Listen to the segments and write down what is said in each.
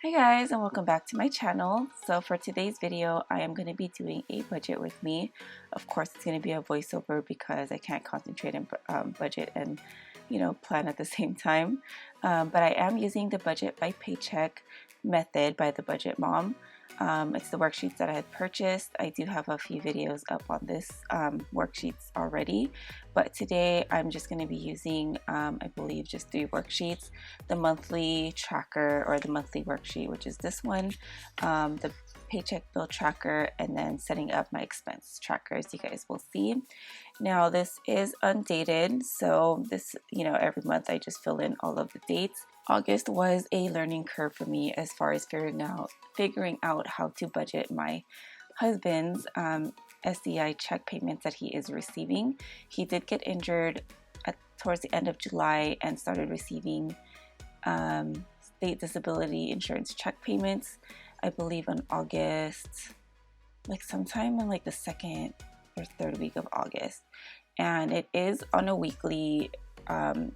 Hi guys, and welcome back to my channel. So for today's video, I am going to be doing a budget with me. Of course, it's going to be a voiceover because I can't concentrate and budget and plan at the same time. But I am using the budget by paycheck method by the Budget Mom. It's the worksheets that I had purchased. I do have a few videos up on this worksheets already, but today I'm just going to be using, I believe, just 3 worksheets: the monthly tracker or the monthly worksheet, which is this one, the paycheck bill tracker, and then setting up my expense tracker, as you guys will see. Now this is undated, so this, every month I just fill in all of the dates. August was a learning curve for me as far as figuring out how to budget my husband's SDI check payments that he is receiving. He did get injured towards the end of July and started receiving state disability insurance check payments, I believe in August, like sometime in like the second or third week of August. And it is on a weekly.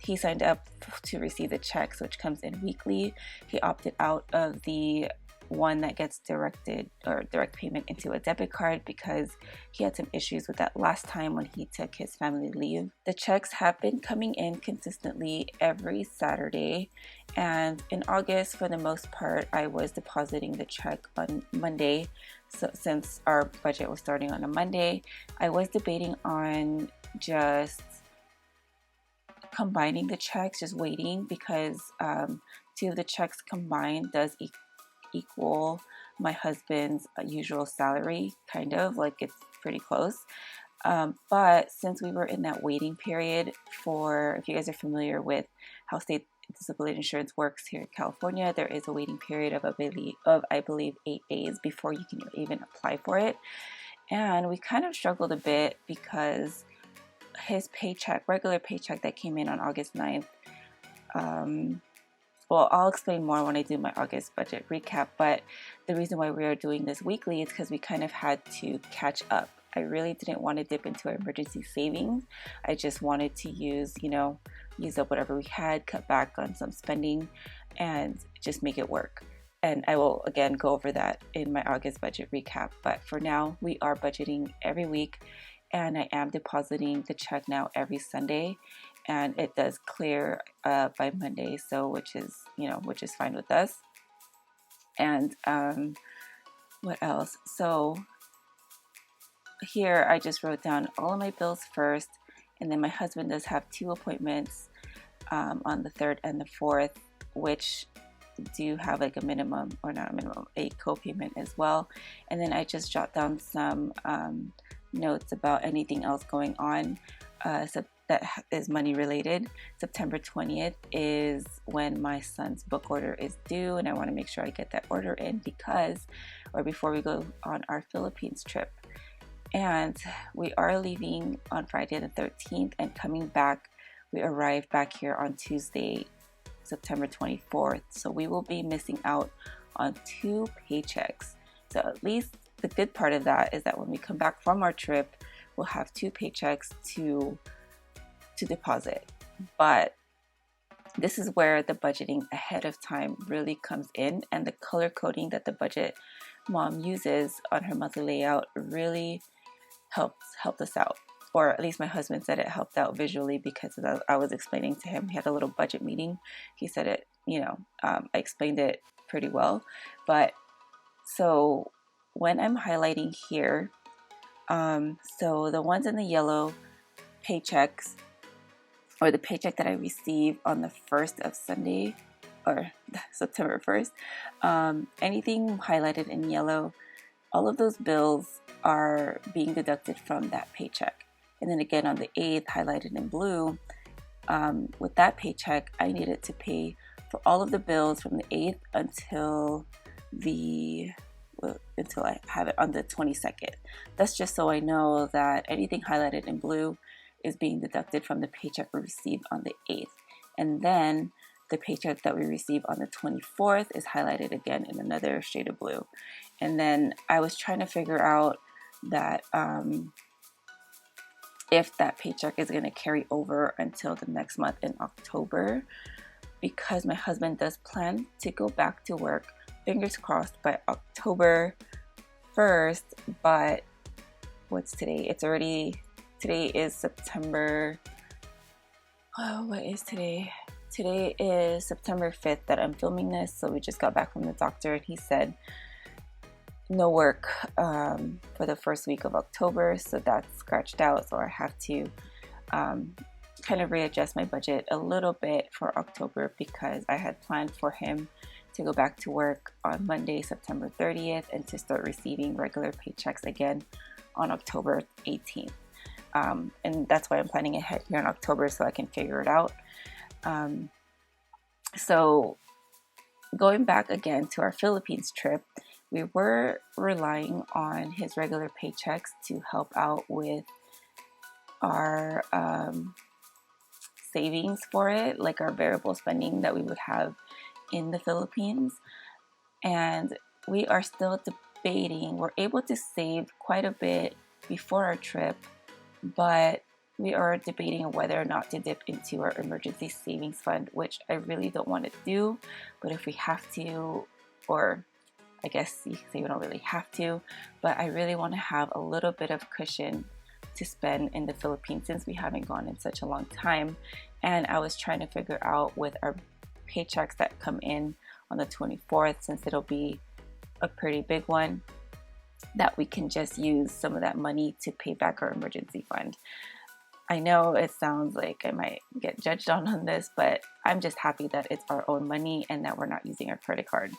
He signed up to receive the checks, which comes in weekly. He opted out of the one that gets direct payment into a debit card because he had some issues with that last time when he took his family leave. The checks have been coming in consistently every Saturday, and in August, for the most part, I was depositing the check on Monday. So since our budget was starting on a Monday, I was debating on just combining the checks, just waiting, because 2 of the checks combined does equal my husband's usual salary, kind of like it's pretty close. But since we were in that waiting period for, if you guys are familiar with how state disability insurance works here in California, there is a waiting period of I believe 8 days before you can even apply for it. And we kind of struggled a bit because his regular paycheck that came in on August 9th, well, I'll explain more when I do my August budget recap, but the reason why we are doing this weekly is because we kind of had to catch up. I really didn't want to dip into our emergency savings. I just wanted to use up whatever we had, cut back on some spending, and just make it work. And I will again go over that in my August budget recap. But for now, we are budgeting every week, and I am depositing the check now every Sunday, and it does clear by Monday, so which is fine with us. And what else? So here I just wrote down all of my bills first, and then my husband does have 2 appointments on the 3rd and the 4th, which do have like a minimum, or not a minimum, a co-payment as well. And then I just jot down some notes about anything else going on that is money related. September 20th is when my son's book order is due, and I want to make sure I get that order in before we go on our Philippines trip. And we are leaving on Friday the 13th and coming back. We arrive back here on Tuesday, September 24th. So we will be missing out on 2 paychecks. So at least the good part of that is that when we come back from our trip, we'll have 2 paychecks to deposit. But this is where the budgeting ahead of time really comes in, and the color coding that the Budget Mom uses on her monthly layout really helped us out. Or at least my husband said it helped out visually, because I was explaining to him. We had a little budget meeting. He said it, I explained it pretty well. But so when I'm highlighting here, so the ones in the yellow paychecks, or the paycheck that I received on the 1st of Sunday, or September 1st, anything highlighted in yellow, all of those bills are being deducted from that paycheck. And then again on the 8th, highlighted in blue, with that paycheck, I needed to pay for all of the bills from the 8th until I have it on the 22nd. That's just so I know that anything highlighted in blue is being deducted from the paycheck we received on the 8th. And then the paycheck that we receive on the 24th is highlighted again in another shade of blue. And then I was trying to figure out that if that paycheck is going to carry over until the next month in October, because my husband does plan to go back to work fingers crossed by October 1st, but what's today? Today is September, oh, what is today? Today is September 5th that I'm filming this, so we just got back from the doctor and he said no work for the first week of October, so that's scratched out, so I have to kind of readjust my budget a little bit for October because I had planned for him to go back to work on Monday, September 30th, and to start receiving regular paychecks again on October 18th. And that's why I'm planning ahead here in October so I can figure it out. So going back again to our Philippines trip, we were relying on his regular paychecks to help out with our savings for it, like our variable spending that we would have in the Philippines. And we are still debating. We're able to save quite a bit before our trip, but we are debating whether or not to dip into our emergency savings fund, which I really don't want to do. But if we have to, or I guess you can say we don't really have to, but I really want to have a little bit of cushion to spend in the Philippines since we haven't gone in such a long time. And I was trying to figure out with our paychecks that come in on the 24th, since it'll be a pretty big one, that we can just use some of that money to pay back our emergency fund. I know it sounds like I might get judged on this, but I'm just happy that it's our own money and that we're not using our credit card,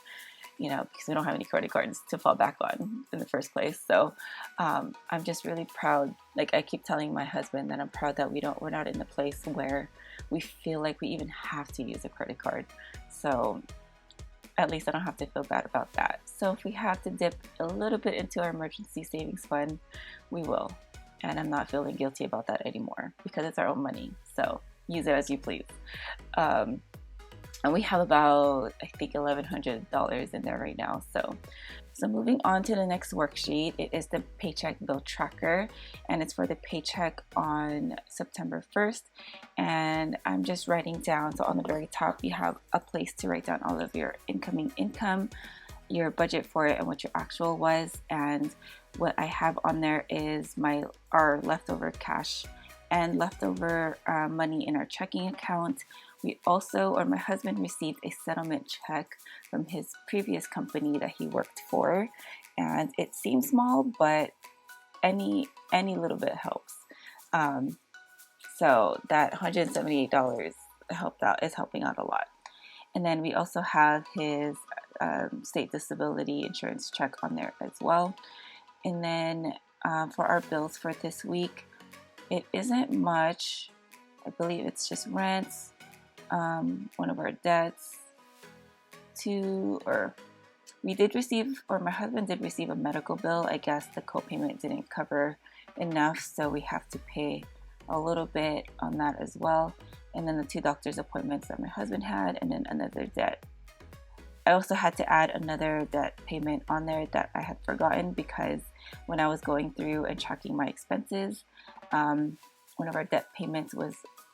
because we don't have any credit cards to fall back on in the first place. So I'm just really proud. Like I keep telling my husband that I'm proud that we're not in a place where we feel like we even have to use a credit card. So at least I don't have to feel bad about that. So if we have to dip a little bit into our emergency savings fund, we will. And I'm not feeling guilty about that anymore because it's our own money. So use it as you please. And we have about, I think, $1,100 in there right now. So moving on to the next worksheet, it is the paycheck bill tracker, and it's for the paycheck on September 1st. And I'm just writing down, so on the very top, you have a place to write down all of your incoming income, your budget for it, and what your actual was. And what I have on there is our leftover cash and leftover money in our checking account. We also, or my husband, received a settlement check from his previous company that he worked for, and it seems small, but any little bit helps. So that $178 is helping out a lot. And then we also have his state disability insurance check on there as well. And then for our bills for this week, it isn't much. I believe it's just rents, one of our debts, my husband did receive a medical bill. I guess the copayment didn't cover enough, so we have to pay a little bit on that as well. And then the 2 doctor's appointments that my husband had, and then another debt. I also had to add another debt payment on there that I had forgotten because when I was going through and tracking my expenses, one of our debt payments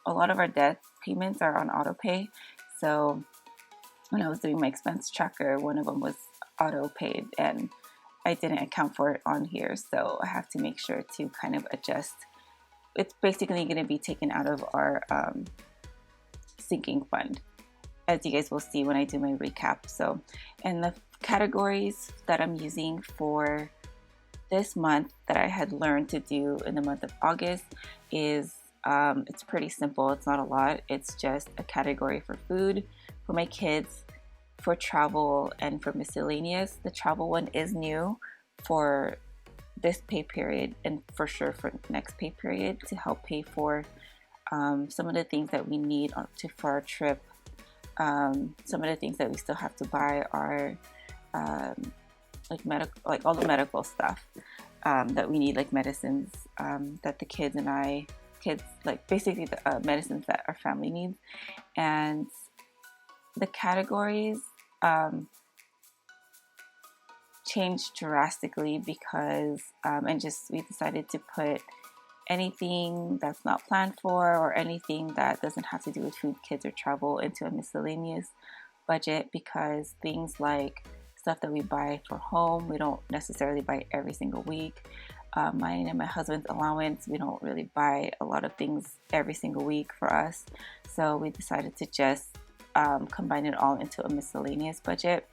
a lot of our debt payments are on auto pay. So when I was doing my expense tracker, one of them was auto paid and I didn't account for it on here. So I have to make sure to kind of adjust. It's basically going to be taken out of our sinking fund, as you guys will see when I do my recap. So, and the categories that I'm using for this month that I had learned to do in the month of August is it's pretty simple. It's not a lot. It's just a category for food, for my kids, for travel, and for miscellaneous. The travel one is new for this pay period and for sure for next pay period to help pay for some of the things that we need for our trip. Some of the things that we still have to buy are like all the medical stuff that we need, like medicines that the kids like basically the medicines that our family needs. And the categories changed drastically because we decided to put anything that's not planned for or anything that doesn't have to do with food, kids, or travel into a miscellaneous budget, because things like stuff that we buy for home. We don't necessarily buy every single week. Mine and my husband's allowance, we don't really buy a lot of things every single week for us. So we decided to just combine it all into a miscellaneous budget.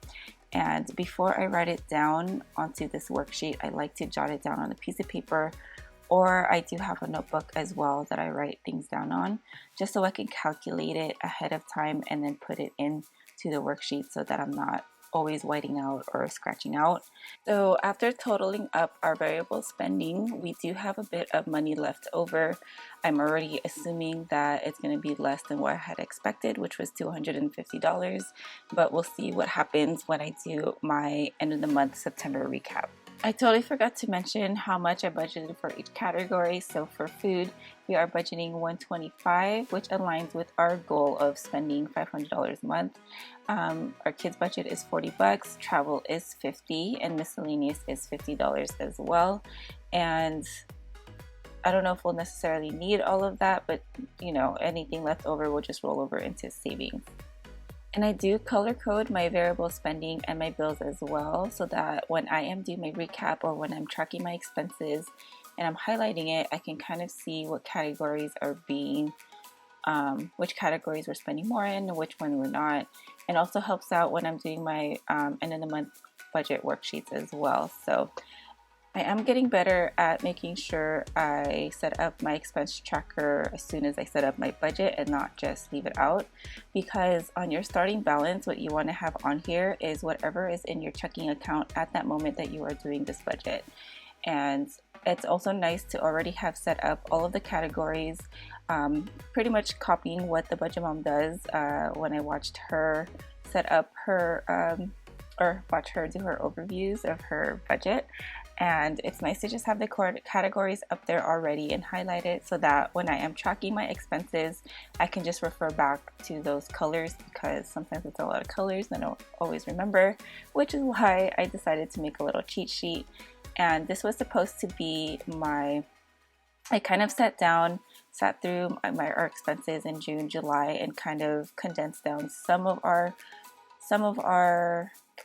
And before I write it down onto this worksheet, I like to jot it down on a piece of paper, or I do have a notebook as well that I write things down on, just so I can calculate it ahead of time and then put it into the worksheet so that I'm not always whiting out or scratching out. So after totaling up our variable spending, we do have a bit of money left over. I'm already assuming that it's going to be less than what I had expected, which was $250, but we'll see what happens when I do my end of the month September recap. I totally forgot to mention how much I budgeted for each category. So for food, we are budgeting $125, which aligns with our goal of spending $500 a month. Our kids' budget is $40, travel is $50, and miscellaneous is $50 as well. And I don't know if we'll necessarily need all of that, but you know, anything left over will just roll over into savings. And I do color code my variable spending and my bills as well, so that when I am doing my recap or when I'm tracking my expenses and I'm highlighting it, I can kind of see what categories are being, which categories we're spending more in and which one we're not. And also helps out when I'm doing my end of the month budget worksheets as well. So I am getting better at making sure I set up my expense tracker as soon as I set up my budget and not just leave it out, because on your starting balance, what you want to have on here is whatever is in your checking account at that moment that you are doing this budget. And it's also nice to already have set up all of the categories, pretty much copying what the budget mom does when I watched her set up her or watch her do her overviews of her budget. And it's nice to just have the categories up there already and highlighted, so that when I am tracking my expenses, I can just refer back to those colors, because sometimes it's a lot of colors and I don't always remember, which is why I decided to make a little cheat sheet. And this was supposed to be I kind of sat through our expenses in June, July, and kind of condensed down some of our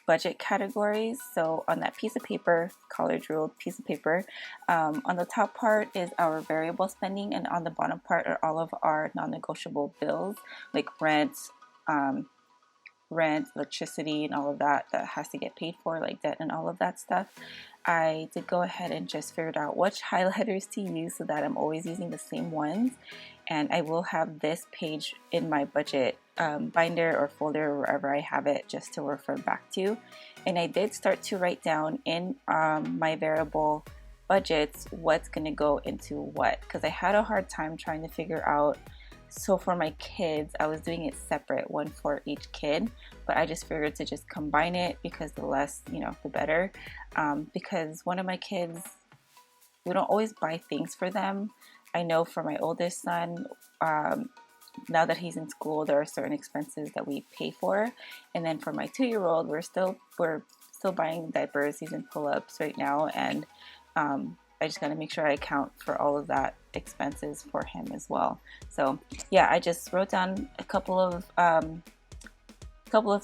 budget categories. So on that piece of paper, college ruled piece of paper, on the top part is our variable spending, and on the bottom part are all of our non-negotiable bills, like rent, electricity, and all of that has to get paid for, like debt and all of that stuff. I did go ahead and just figured out which highlighters to use so that I'm always using the same ones. And I will have this page in my budget binder or folder, or wherever I have it, just to refer back to. And I did start to write down in my variable budgets what's going to go into what, because I had a hard time trying to figure out. So for my kids, I was doing it separate, one for each kid, but I just figured to just combine it, because the less, the better. Because one of my kids, we don't always buy things for them. I know for my oldest son, now that he's in school, there are certain expenses that we pay for. And then for my 2-year-old, we're still buying diapers. He's in pull-ups right now, and I just got to make sure I account for all of that expenses for him as well. So yeah, I just wrote down a couple of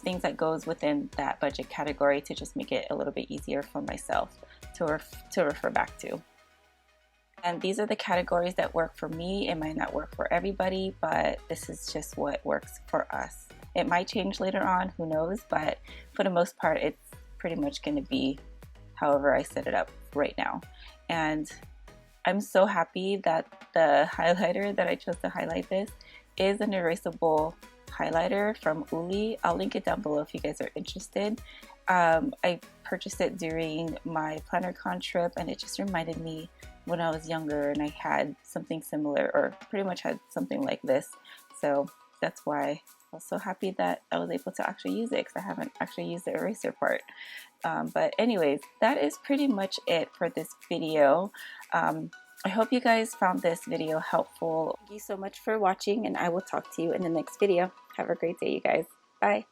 things that goes within that budget category to just make it a little bit easier for myself to refer back to. And these are the categories that work for me. It might not work for everybody, but this is just what works for us. It might change later on, who knows, but for the most part, it's pretty much going to be however I set it up right now. And I'm so happy that the highlighter that I chose to highlight this is an erasable highlighter from Uli. I'll link it down below if you guys are interested. I purchased it during my PlannerCon trip, and it just reminded me when I was younger and I had something similar, or pretty much had something like this. So that's why I was so happy that I was able to actually use it, because I haven't actually used the eraser part. But anyways, that is pretty much it for this video. I hope you guys found this video helpful. Thank you so much for watching, and I will talk to you in the next video. Have a great day, you guys. Bye.